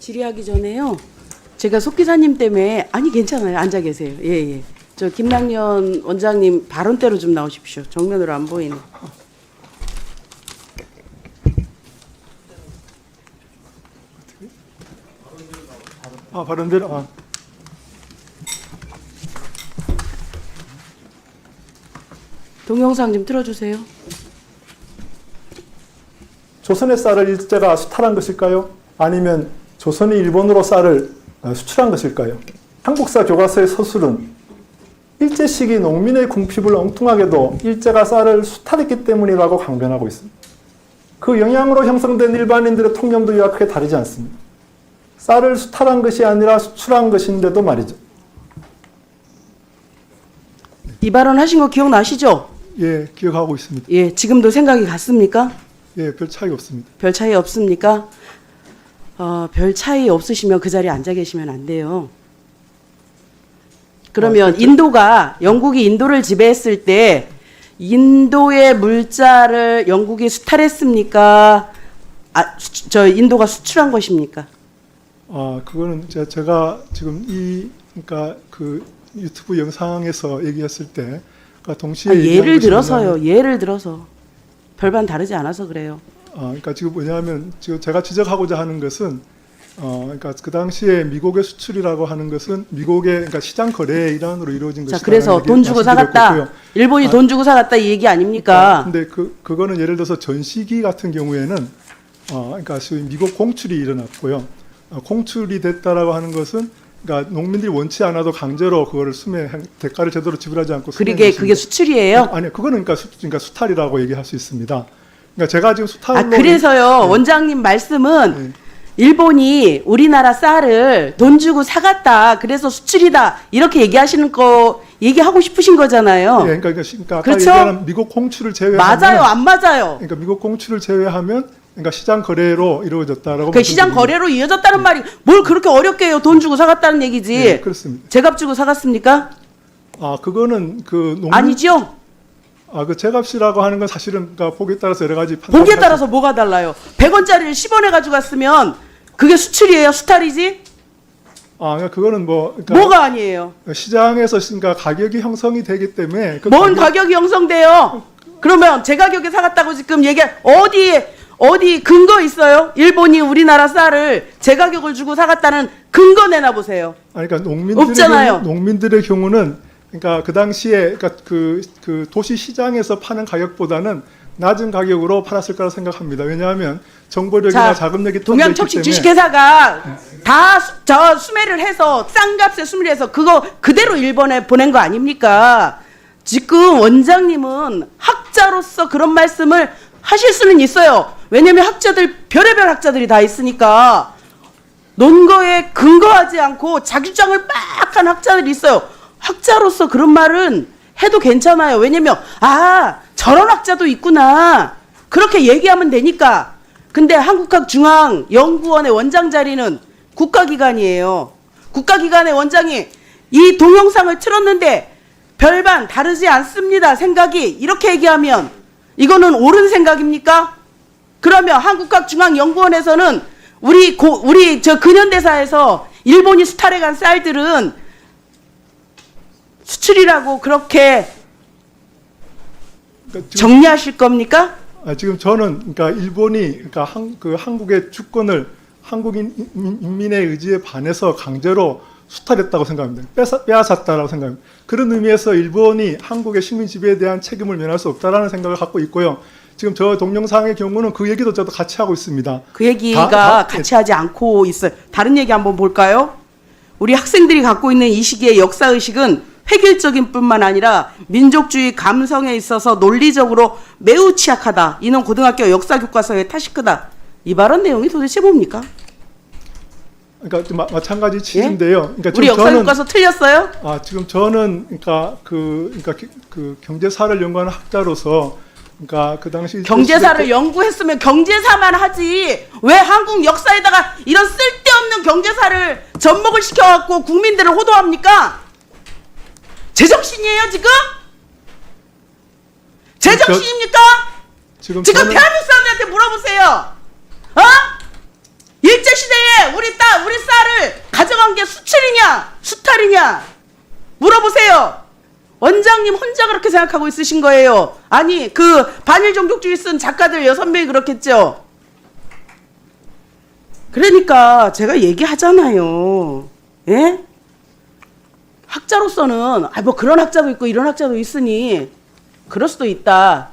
질의하기 전에요. 제가 속 기사님 때문에 아니 괜찮아요. 앉아 계세요. 예. 저 김남년 원장님 발언대로 좀 나오십시오. 정면으로 안 보이네. 발언대로. 동영상 좀 틀어주세요. 조선의 쌀을 일제가 수탈한 것일까요? 아니면 조선이 일본으로 쌀을 수출한 것일까요? 한국사 교과서의 서술은 일제 시기 농민의 궁핍을 엉뚱하게도 일제가 쌀을 수탈했기 때문이라고 강변하고 있습니다. 그 영향으로 형성된 일반인들의 통념도 이와 크게 다르지 않습니다. 쌀을 수탈한 것이 아니라 수출한 것인데도 말이죠. 이 발언 하신 거 기억나시죠? 예, 기억하고 있습니다. 예, 지금도 생각이 같습니까? 예, 별 차이 없습니다. 별 차이 없습니까? 별 차이 없으시면 그 자리에 앉아 계시면 안 돼요. 그러면 인도가 영국이 인도를 지배했을 때 인도의 물자를 영국이 수탈했습니까? 저 인도가 수출한 것입니까? 그거는 제가 지금 그러니까 그 유튜브 영상에서 얘기했을 때, 그러니까 동시에 예를 들어서요. 예를 들어서 별반 다르지 않아서 그래요. 그러니까 지금 뭐냐면 지금 제가 지적하고자 하는 것은 그러니까 그 당시에 미국의 수출이라고 하는 것은 미국의 그러니까 시장 거래의 일환으로 이루어진 것이다. 그래서 돈 주고 사갔다. 일본이 돈 주고 사갔다 이 얘기 아닙니까? 근데 그거는 예를 들어서 전시기 같은 경우에는 그러니까 소위 미국 공출이 일어났고요. 공출이 됐다라고 하는 것은 그러니까 농민들이 원치 않아도 강제로 그거를 대가를 제대로 지불하지 않고 그게 수출이에요? 아니요, 그거는 그러니까 수탈이라고 얘기할 수 있습니다. 그러니까 제가 지금 수탈로 그래서요. 원장님 말씀은 일본이 우리나라 쌀을 돈 주고 사갔다. 그래서 수출이다. 이렇게 얘기하고 싶으신 거잖아요. 예, 그러니까 아까 그렇죠? 얘기한 미국 공출을 제외하면 맞아요, 안 맞아요? 그러니까 미국 공출을 제외하면 그러니까 시장 거래로 이루어졌다라고. 그 시장 거래로 이어졌다는 말이 뭘 그렇게 어렵게 해요? 돈 주고 사갔다는 얘기지. 예, 그렇습니다. 제값 주고 사갔습니까? 그거는 아니죠. 그 제값이라고 하는 건 사실은 그러니까 보기에 따라서 여러 가지 판단. 보기에 따라서 뭐가 달라요? 100원짜리를 10원에 가지고 갔으면 그게 수출이에요? 수탈이지? 그러니까 그거는 그러니까 뭐가 아니에요? 시장에서 그러니까 가격이 형성이 되기 때문에 뭔 가격이 형성돼요? 그러면 제 가격에 사갔다고 지금 어디 근거 있어요? 일본이 우리나라 쌀을 제 가격을 주고 사갔다는 근거 내놔 보세요. 그러니까 없잖아요. 농민들의 경우는 그러니까 그 당시에 그러니까 그 도시 시장에서 파는 가격보다는 낮은 가격으로 팔았을 거라 생각합니다. 왜냐하면 정보력이나 자금력이 동양척식 주식회사가 다 수매를 해서 싼 값에 수매를 해서 그거 그대로 일본에 보낸 거 아닙니까? 지금 원장님은 학자로서 그런 말씀을 하실 수는 있어요. 왜냐하면 별의별 학자들이 다 있으니까 논거에 근거하지 않고 자기 주장을 막 한 학자들이 있어요. 학자로서 그런 말은 해도 괜찮아요. 왜냐면 저런 학자도 있구나. 그렇게 얘기하면 되니까. 근데 한국학중앙연구원의 원장 자리는 국가기관이에요. 국가기관의 원장이 이 동영상을 틀었는데 별반 다르지 않습니다. 생각이 이렇게 얘기하면 이거는 옳은 생각입니까? 그러면 한국학중앙연구원에서는 우리 저 근현대사에서 일본이 수탈해 간 쌀들은 수출이라고 그렇게 정리하실 겁니까? 지금 저는 그러니까 일본이 그러니까 한국의 주권을 한국인 인민의 의지에 반해서 강제로 수탈했다고 생각합니다. 빼앗았다라고 생각합니다. 그런 의미에서 일본이 한국의 식민 지배에 대한 책임을 면할 수 없다라는 생각을 갖고 있고요. 지금 저 동영상의 경우는 그 얘기도 저도 같이 하고 있습니다. 그 얘기가 같이 하지 않고 있어요. 다른 얘기 한번 볼까요? 우리 학생들이 갖고 있는 이 시기의 역사의식은 획일적인 뿐만 아니라 민족주의 감성에 있어서 논리적으로 매우 취약하다. 이는 고등학교 역사교과서의 탓이 크다. 이 발언 내용이 도대체 뭡니까? 그러니까 마찬가지 취지인데요. 그러니까 우리 역사교과서 틀렸어요? 지금 저는 그러니까 그 경제사를 연구하는 학자로서 그러니까 그 당시 경제사를 연구했으면 경제사만 하지 왜 한국 역사에다가 이런 쓸데없는 경제사를 접목을 시켜갖고 국민들을 호도합니까? 제정신이에요 지금? 제정신입니까? 지금 대한민국 사람들한테 물어보세요. 일제시대에 스타일이냐? 물어보세요. 원장님 혼자 그렇게 생각하고 있으신 거예요. 아니 그 반일 종족주의 쓴 작가들 6명이 그렇겠죠. 그러니까 제가 얘기하잖아요. 예? 학자로서는 뭐 그런 학자도 있고 이런 학자도 있으니 그럴 수도 있다.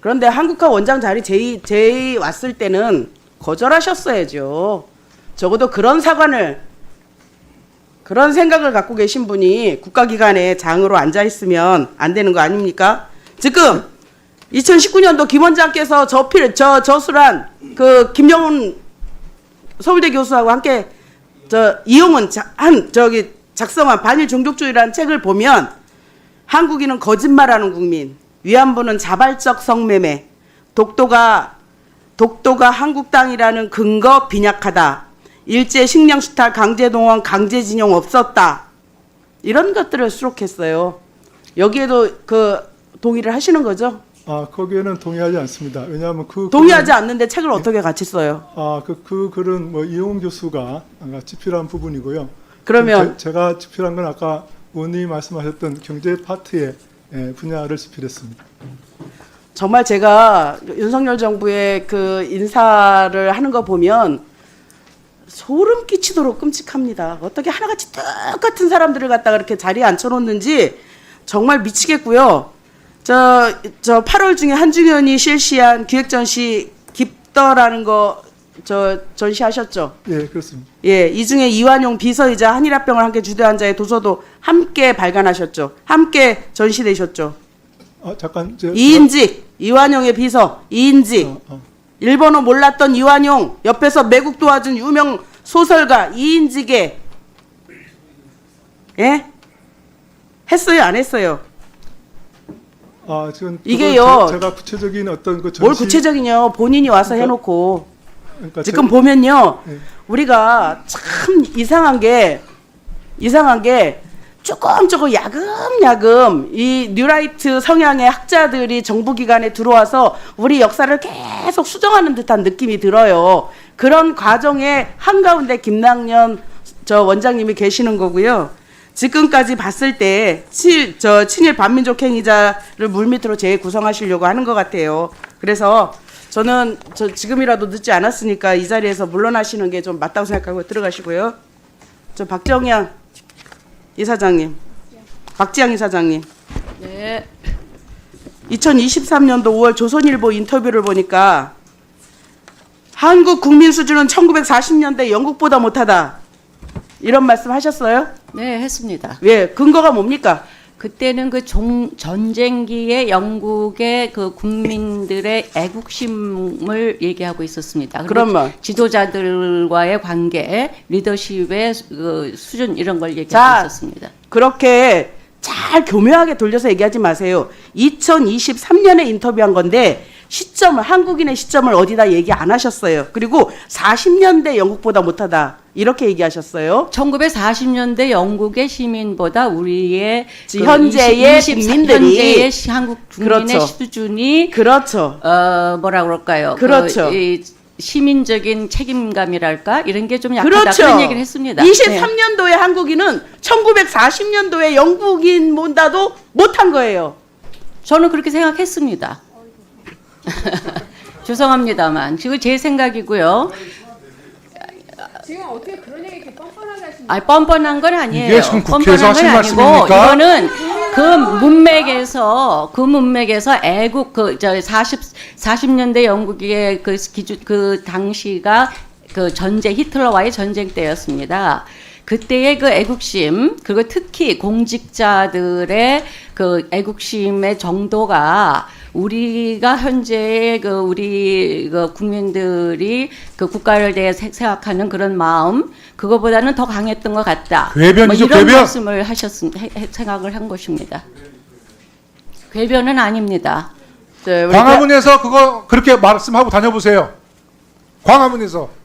그런데 한국학 원장 자리 제의 왔을 때는 거절하셨어야죠. 적어도 그런 사관을, 그런 생각을 갖고 계신 분이 국가기관에 장으로 앉아 있으면 안 되는 거 아닙니까? 지금 2019년도 김 원장께서 저술한 그 김영훈 서울대 교수하고 함께 이용은 작성한 반일 종족주의라는 책을 보면 한국인은 거짓말하는 국민, 위안부는 자발적 성매매, 독도가 한국 땅이라는 근거 빈약하다, 일제 식량 수탈, 강제동원, 강제징용 없었다, 이런 것들을 수록했어요. 여기에도 그 동의를 하시는 거죠? 거기에는 동의하지 않습니다. 왜냐하면 동의하지 않는데 책을 어떻게 같이 써요? 그 글은 뭐 이용훈 교수가 집필한 부분이고요. 그러면 제가 집필한 건 아까 의원님이 말씀하셨던 경제 파트의 분야를 집필했습니다. 정말 제가 윤석열 정부의 그 인사를 하는 거 보면 소름 끼치도록 끔찍합니다. 어떻게 하나같이 똑같은 사람들을 갖다가 이렇게 자리에 앉혀놓는지 정말 미치겠고요. 저 8월 중에 한중현이 실시한 기획전시 깁더라는 거 전시하셨죠? 예, 그렇습니다. 예, 이 중에 이완용 비서이자 한일합병을 함께 주도한 자의 도서도 함께 발간하셨죠. 함께 전시되셨죠. 잠깐. 이인직, 이완용의 비서, 이인직. 일본어 몰랐던 이완용, 옆에서 매국 도와준 유명 소설가 이인직의, 예? 했어요, 안 했어요? 지금 이게요. 제가 구체적인 어떤 그 전시. 뭘 구체적이냐? 본인이 와서 해놓고. 그러니까 지금 보면요, 네. 우리가 참 이상한 게 조금 야금야금 이 뉴라이트 성향의 학자들이 정부기관에 들어와서 우리 역사를 계속 수정하는 듯한 느낌이 들어요. 그런 과정의 한가운데 김남년 원장님이 계시는 거고요. 지금까지 봤을 때 친일 반민족 행위자를 물밑으로 재구성하시려고 하는 것 같아요. 그래서 저는 지금이라도 늦지 않았으니까 이 자리에서 물러나시는 게 좀 맞다고 생각하고 들어가시고요. 박정양 이사장님, 박지양 이사장님. 네. 2023년도 5월 조선일보 인터뷰를 보니까 한국 국민 수준은 1940년대 영국보다 못하다, 이런 말씀 하셨어요? 네, 했습니다. 예, 근거가 뭡니까? 그때는 그 전쟁기의 영국의 그 국민들의 애국심을 얘기하고 있었습니다. 그러면 지도자들과의 관계, 리더십의 그 수준 이런 걸 얘기하고 있었습니다. 그렇게 잘 교묘하게 돌려서 얘기하지 마세요. 2023년에 인터뷰한 건데 시점을, 한국인의 시점을 어디다 얘기 안 하셨어요. 그리고 40년대 영국보다 못하다, 이렇게 얘기하셨어요. 1940년대 영국의 시민보다 우리의 현재의 국민들이, 현재의 한국 국민의 그렇죠. 수준이 그렇죠. 뭐라 그럴까요? 그렇죠. 이 시민적인 책임감이랄까 이런 게 좀 약하다, 그렇죠. 그런 얘기를 했습니다. 23년도에 한국인은 1940년도에 영국인보다도 못한 거예요. 저는 그렇게 생각했습니다. 죄송합니다만 지금 제 생각이고요. 지금 어떻게 그런 얘기 이렇게 뻔뻔하게 하시는 뻔뻔한 건 아니에요. 이게 지금 국회에서 뻔뻔한 건 하신 아니고 말씀입니까? 이거는 그 문맥에서 애국 40년대 영국의 그 기준, 그 당시가 그 전쟁, 히틀러와의 전쟁 때였습니다. 그때의 그 애국심, 그리고 특히 공직자들의 그 애국심의 정도가 우리가 현재 그 우리 그 국민들이 그 국가를 대해 생각하는 그런 마음, 그거보다는 더 강했던 것 같다. 궤변이죠, 이런 궤변. 말씀을 생각을 한 것입니다. 궤변은 아닙니다. 네, 우리 광화문에서 그거 그렇게 말씀하고 다녀보세요. 광화문에서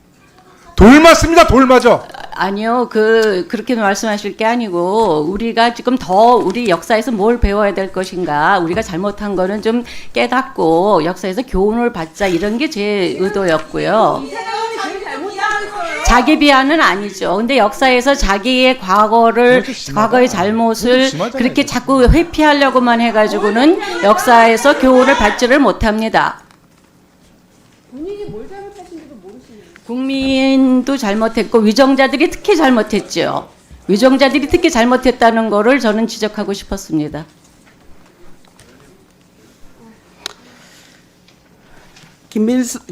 돌 맞습니다. 돌 맞아. 아니요, 그렇게 말씀하실 게 아니고, 우리가 지금 더 우리 역사에서 뭘 배워야 될 것인가, 우리가 잘못한 거는 좀 깨닫고 역사에서 교훈을 받자, 이런 게 제 의도였고요. 자기 비하는 아니죠. 근데 역사에서 자기의 과거의 잘못을 심하잖아요. 그렇게 자꾸 회피하려고만 해가지고는 역사에서 교훈을 받지를 못합니다. 본인이 뭘 잘못하신지도 모르시는 국민도 잘못했고 위정자들이 특히 잘못했죠. 위정자들이 특히 잘못했다는 거를 저는 지적하고 싶었습니다.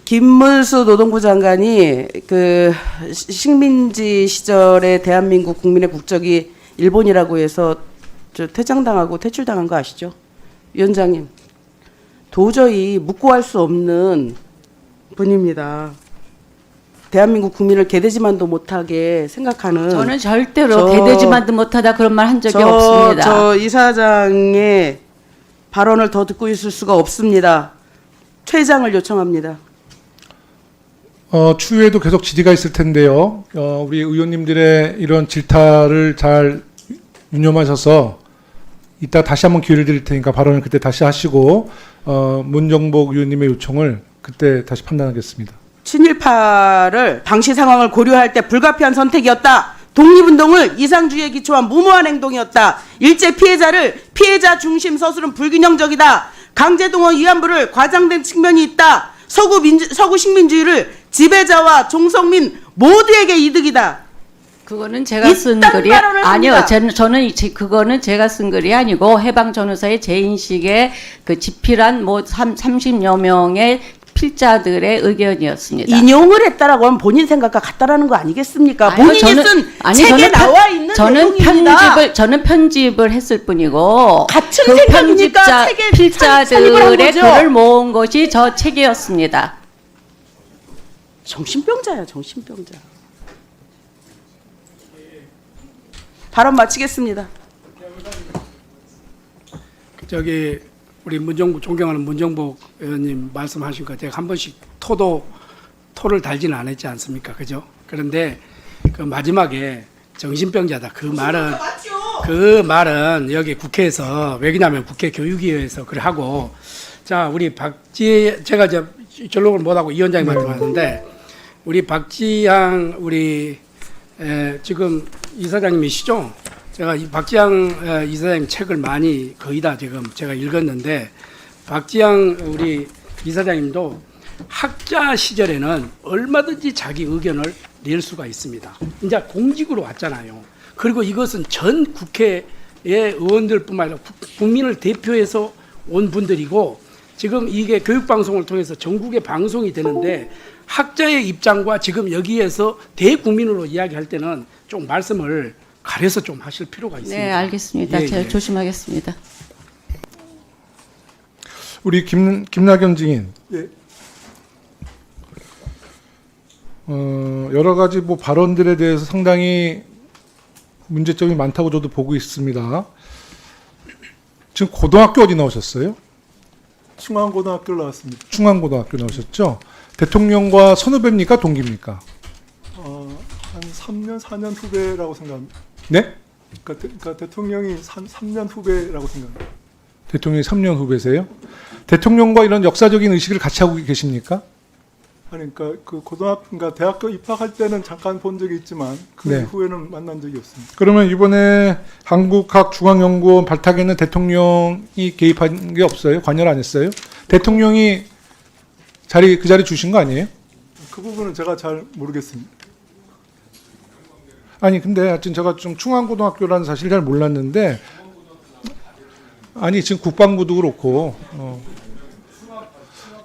김문수 노동부 장관이 그 식민지 시절에 대한민국 국민의 국적이 일본이라고 해서 저 퇴장당하고 퇴출당한 거 아시죠? 위원장님, 도저히 묵고할 수 없는 분입니다. 대한민국 국민을 개돼지만도 못하게 생각하는. 저는 절대로 저- 개돼지만도 못하다 그런 말 한 적이 없습니다. 저 이사장의 발언을 더 듣고 있을 수가 없습니다. 퇴장을 요청합니다. 추후에도 계속 질의가 있을 텐데요. 우리 의원님들의 이런 질타를 잘 유념하셔서 이따 다시 한번 기회를 드릴 테니까 발언을 그때 다시 하시고 문정복 의원님의 요청을 그때 다시 판단하겠습니다. 친일파를 당시 상황을 고려할 때 불가피한 선택이었다. 독립운동을 이상주의에 기초한 무모한 행동이었다. 일제 피해자를 피해자 중심 서술은 불균형적이다. 강제동원 위안부를 과장된 측면이 있다. 서구 식민주의를 지배자와 종속민 모두에게 이득이다. 그거는 제가 쓴 이딴 글이 발언을 아니요. 합니다. 저는 그거는 제가 쓴 글이 아니고 해방 전후사의 재인식에 그 집필한 뭐 30여 명의 필자들의 의견이었습니다. 인용을 했다라고 하면 본인 생각과 같다라는 거 아니겠습니까? 아니요, 본인이 쓴 책에 나와 있는 내용입니다. 저는 편집을 했을 뿐이고 같은 그 생각이니까 책에 산입을 한 필자들의 거죠. 글을 모은 것이 저 책이었습니다. 정신병자야, 정신병자. 발언 마치겠습니다. 저기 우리 존경하는 문정복 의원님 말씀하신 거 제가 한 번씩 토를 달지는 않았지 않습니까? 그죠? 그런데 그 마지막에 정신병자다 그 말은 여기 국회에서 왜냐하면 국회 교육위에서 그래 하고 자 우리 제가 전록을 못하고 이 위원장이 말씀하셨는데 우리 박지향 우리 지금 이사장님이시죠? 제가 이 박지향 이사장님 책을 많이 거의 다 지금 제가 읽었는데 박지향 우리 이사장님도 학자 시절에는 얼마든지 자기 의견을 낼 수가 있습니다. 이제 공직으로 왔잖아요. 그리고 이것은 전 국회의 의원들뿐만 아니라 국민을 대표해서 온 분들이고 지금 이게 교육방송을 통해서 전국에 방송이 되는데 학자의 입장과 지금 여기에서 대국민으로 이야기할 때는 좀 말씀을 가려서 좀 하실 필요가 있습니다. 네, 알겠습니다. 예, 제가 예. 조심하겠습니다. 우리 김낙연 증인. 예. 여러 가지 뭐 발언들에 대해서 상당히 문제점이 많다고 저도 보고 있습니다. 지금 고등학교 어디 나오셨어요? 충안고등학교를 나왔습니다. 충안고등학교 나오셨죠? 대통령과 선후배입니까? 동기입니까? 한 3년, 4년 후배라고 생각합니다. 네? 그러니까 대통령이 3년 후배라고 생각합니다. 대통령이 3년 후배세요? 대통령과 이런 역사적인 의식을 같이 하고 계십니까? 그러니까 그러니까 대학교 입학할 때는 잠깐 본 적이 있지만 그 네. 이후에는 만난 적이 없습니다. 그러면 이번에 한국학중앙연구원 발탁에는 대통령이 개입한 게 없어요? 관여를 안 했어요? 대통령이 그 자리 주신 거 아니에요? 그 부분은 제가 잘 모르겠습니다. 아니 근데 하여튼 제가 좀 충안고등학교라는 사실 잘 몰랐는데 아니 지금 국방부도 그렇고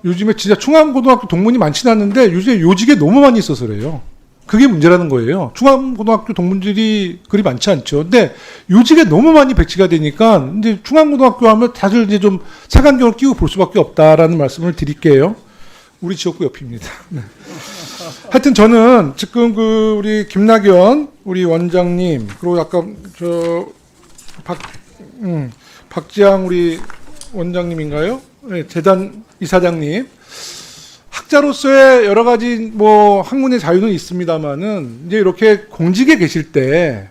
요즘에 진짜 충안고등학교 동문이 많지는 않는데 요새 요직에 너무 많이 있어서 그래요. 그게 문제라는 거예요. 충안고등학교 동문들이 그리 많지 않죠. 근데 요직에 너무 많이 배치가 되니까 이제 충안고등학교 하면 다들 이제 좀 색안경을 끼고 볼 수밖에 없다라는 말씀을 드릴게요. 우리 지역구 옆입니다. 네. 하여튼 저는 지금 우리 김낙연 우리 원장님 그리고 아까 박지향 우리 원장님인가요? 네, 재단 이사장님 학자로서의 여러 가지 뭐 학문의 자유는 있습니다만은 이제 이렇게 공직에 계실 때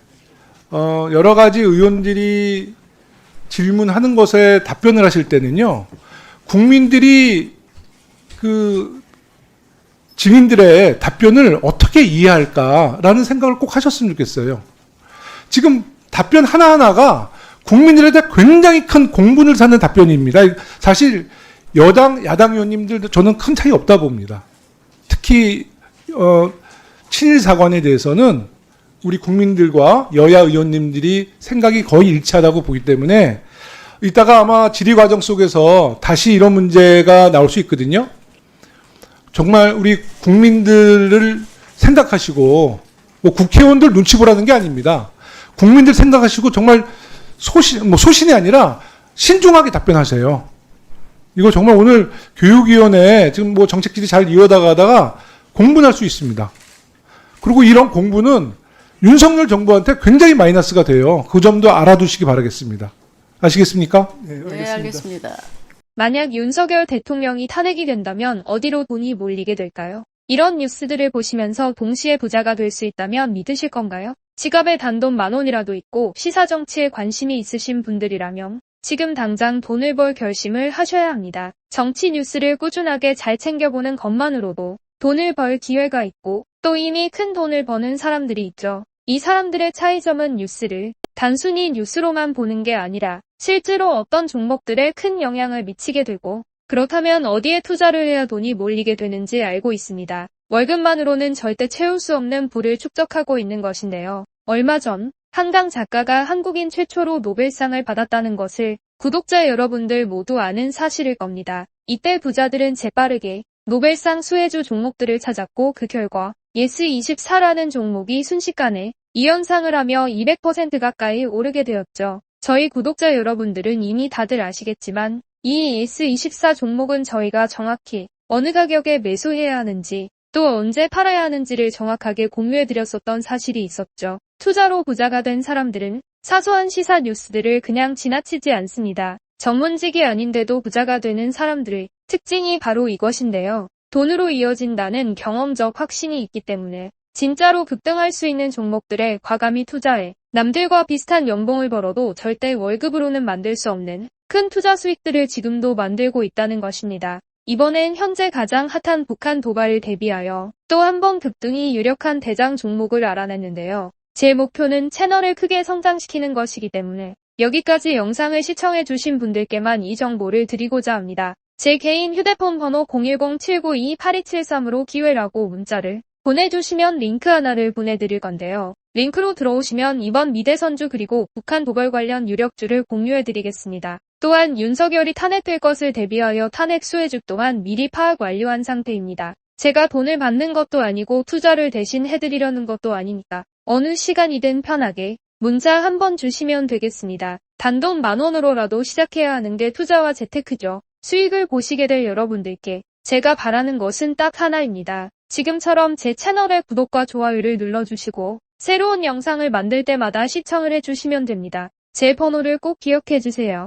여러 가지 의원들이 질문하는 것에 답변을 하실 때는요 국민들이 증인들의 답변을 어떻게 이해할까라는 생각을 꼭 하셨으면 좋겠어요. 지금 답변 하나하나가 국민들에게 굉장히 큰 공분을 사는 답변입니다. 사실 여당, 야당 의원님들 저는 큰 차이 없다 봅니다. 특히 친일 사관에 대해서는 우리 국민들과 여야 의원님들이 생각이 거의 일치하다고 보기 때문에 이따가 아마 질의 과정 속에서 다시 이런 문제가 나올 수 있거든요. 정말 우리 국민들을 생각하시고 뭐 국회의원들 눈치 보라는 게 아닙니다. 국민들 생각하시고 정말 소신이 아니라 신중하게 답변하세요. 이거 정말 오늘 교육위원회 지금 뭐 정책질이 잘 이어나가다가 공분할 수 있습니다. 그리고 이런 공분은 윤석열 정부한테 굉장히 마이너스가 돼요. 그 점도 알아두시기 바라겠습니다. 아시겠습니까? 네, 알겠습니다. 만약 윤석열 대통령이 탄핵이 된다면 어디로 돈이 몰리게 될까요? 이런 뉴스들을 보시면서 동시에 부자가 될 수 있다면 믿으실 건가요? 지갑에 단돈 10,000원이라도 있고 시사정치에 관심이 있으신 분들이라면 지금 당장 돈을 벌 결심을 하셔야 합니다. 정치 뉴스를 꾸준하게 잘 챙겨보는 것만으로도 돈을 벌 기회가 있고 또 이미 큰 돈을 버는 사람들이 있죠. 이 사람들의 차이점은 뉴스를 단순히 뉴스로만 보는 게 아니라 실제로 어떤 종목들에 큰 영향을 미치게 되고 그렇다면 어디에 투자를 해야 돈이 몰리게 되는지 알고 있습니다. 월급만으로는 절대 채울 수 없는 부를 축적하고 있는 것인데요. 얼마 전 한강 작가가 한국인 최초로 노벨상을 받았다는 것을 구독자 여러분들 모두 아는 사실일 겁니다. 이때 부자들은 재빠르게 노벨상 수혜주 종목들을 찾았고 그 결과 예스24라는 종목이 순식간에 2연상을 하며 200% 가까이 오르게 되었죠. 저희 구독자 여러분들은 이미 다들 아시겠지만 이 예스24 종목은 저희가 정확히 어느 가격에 매수해야 하는지 또 언제 팔아야 하는지를 정확하게 공유해드렸었던 사실이 있었죠. 투자로 부자가 된 사람들은 사소한 시사 뉴스들을 그냥 지나치지 않습니다. 전문직이 아닌데도 부자가 되는 사람들의 특징이 바로 이것인데요. 돈으로 이어진다는 경험적 확신이 있기 때문에 진짜로 급등할 수 있는 종목들에 과감히 투자해 남들과 비슷한 연봉을 벌어도 절대 월급으로는 만들 수 없는 큰 투자 수익들을 지금도 만들고 있다는 것입니다. 이번엔 현재 가장 핫한 북한 도발을 대비하여 또 한 번 급등이 유력한 대장 종목을 알아냈는데요. 제 목표는 채널을 크게 성장시키는 것이기 때문에 여기까지 영상을 시청해주신 분들께만 이 정보를 드리고자 합니다. 제 개인 휴대폰 번호 010-792-8273으로 기회라고 문자를 보내주시면 링크 하나를 보내드릴 건데요. 링크로 들어오시면 이번 미대선주 그리고 북한 도발 관련 유력주를 공유해드리겠습니다. 또한 윤석열이 탄핵될 것을 대비하여 탄핵 수혜주 또한 미리 파악 완료한 상태입니다. 제가 돈을 받는 것도 아니고 투자를 대신 해드리려는 것도 아니니까 어느 시간이든 편하게 문자 한번 주시면 되겠습니다. 단돈 10,000원으로라도 시작해야 하는 게 투자와 재테크죠. 수익을 보시게 될 여러분들께 제가 바라는 것은 딱 하나입니다. 지금처럼 제 채널의 구독과 좋아요를 눌러주시고 새로운 영상을 만들 때마다 시청을 해주시면 됩니다. 제 번호를 꼭 기억해주세요.